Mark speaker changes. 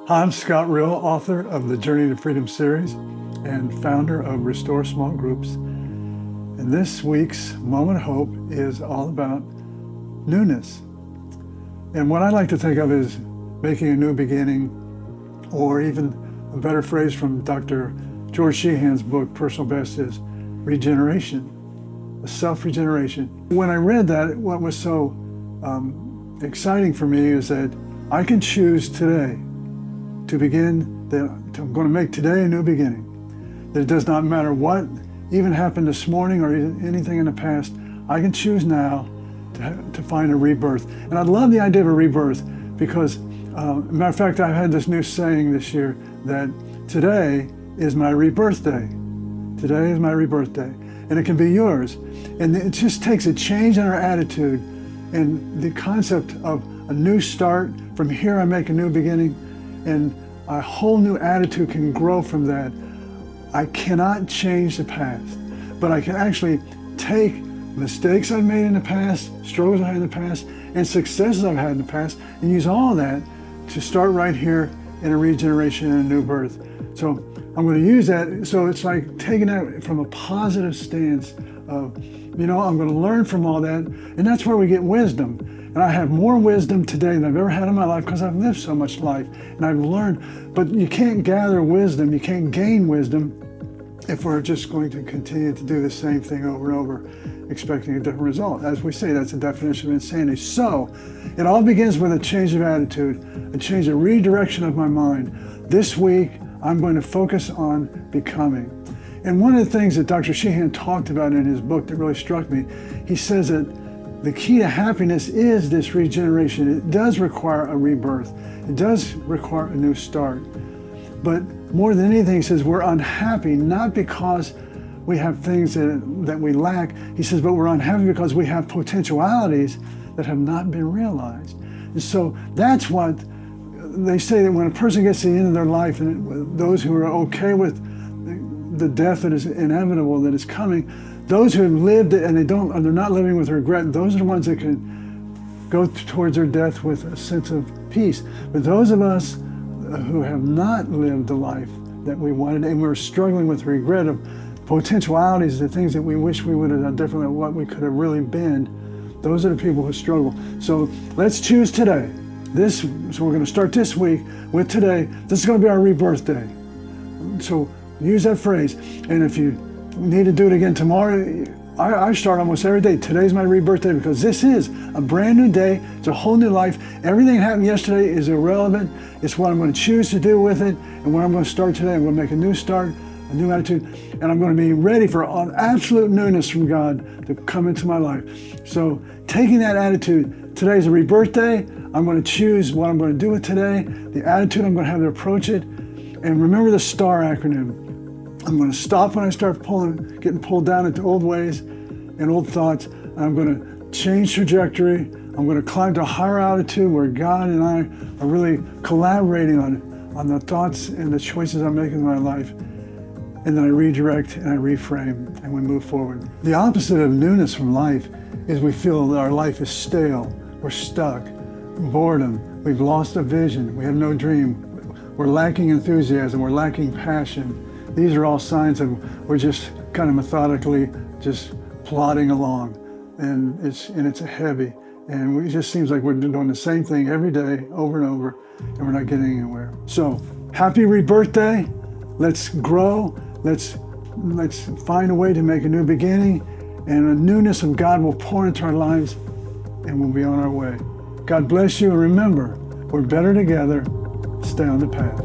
Speaker 1: Hi, I'm Scott Reall, author of the Journey to Freedom series and founder of Restore Small Groups. And this week's Moment of Hope is all about newness. And what I like to think of is making a new beginning, or even a better phrase from Dr. George Sheehan's book, Personal Best, is regeneration, a self-regeneration. When I read that, what was so exciting for me is that I can choose today to begin, that I'm going to make today a new beginning. That it does not matter what even happened this morning or anything in the past, I can choose now to find a rebirth. And I love the idea of a rebirth because, matter of fact, I've had this new saying this year that today is my rebirth day. Today is my rebirth day. And it can be yours. And it just takes a change in our attitude and the concept of a new start. From here I make a new beginning, and a whole new attitude can grow from that. I cannot change the past, but I can actually take mistakes I've made in the past, struggles I had in the past, and successes I've had in the past, and use all that to start right here in a regeneration and a new birth. So I'm going to use that. So it's like taking that from a positive stance of, I'm going to learn from all that, and that's where we get wisdom. And I have more wisdom today than I've ever had in my life because I've lived so much life and I've learned. But you can't gather wisdom, you can't gain wisdom if we're just going to continue to do the same thing over and over, expecting a different result. As we say, that's the definition of insanity. So it all begins with a change of attitude, a change, a redirection of my mind. This week, I'm going to focus on becoming. And one of the things that Dr. Sheehan talked about in his book that really struck me, he says that the key to happiness is this regeneration. It does require a rebirth. It does require a new start. But more than anything, he says we're unhappy, not because we have things that we lack. He says, but we're unhappy because we have potentialities that have not been realized. And so that's what they say, that when a person gets to the end of their life, and those who are okay with the death that is inevitable, that is coming, those who have lived it and they're not living with regret, those are the ones that can go towards their death with a sense of peace. But those of us who have not lived the life that we wanted, and we're struggling with regret of potentialities, the things that we wish we would have done differently, what we could have really been, those are the people who struggle. So let's choose today. So we're going to start this week with today. This is going to be our rebirth day. So use that phrase. And if you need to do it again tomorrow, I start almost every day. Today's my rebirth day because this is a brand new day. It's a whole new life. Everything that happened yesterday is irrelevant. It's what I'm going to choose to do with it. And what I'm going to start today, I'm going to make a new start, a new attitude, and I'm going to be ready for an absolute newness from God to come into my life. So taking that attitude, today's a rebirth day. I'm going to choose what I'm going to do with today, the attitude I'm going to have to approach it. And remember the S.T.A.R acronym. I'm going to stop when I start getting pulled down into old ways and old thoughts. And I'm going to change trajectory. I'm going to climb to a higher altitude where God and I are really collaborating on the thoughts and the choices I'm making in my life. And then I redirect and I reframe and we move forward. The opposite of newness from life is we feel that our life is stale. We're stuck. Boredom. We've lost a vision. We have no dream. We're lacking enthusiasm. We're lacking passion. These are all signs of we're just kind of methodically just plodding along, and it's heavy, and it just seems like we're doing the same thing every day over and over, and we're not getting anywhere. So happy rebirth day. Let's grow. Let's find a way to make a new beginning, and a newness of God will pour into our lives, and we'll be on our way. God bless you, and remember, we're better together. Stay on the path.